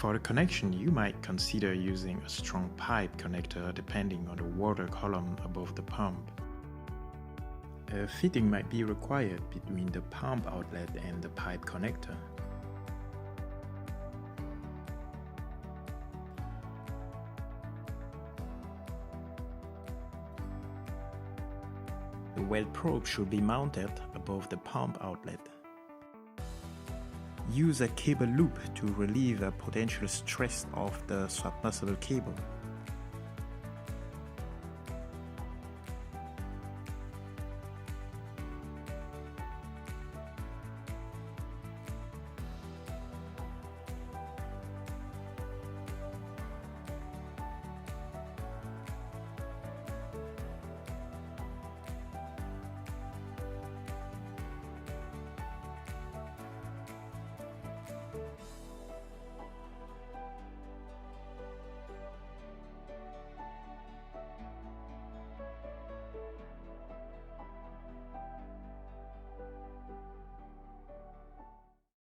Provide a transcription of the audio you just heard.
For the connection, you might consider using a strong pipe connector depending on the water column above the pump. A fitting might be required between the pump outlet and the pipe connector. The well probe should be mounted above the pump outlet. Use a cable loop to relieve a potential stress of the submersible cable.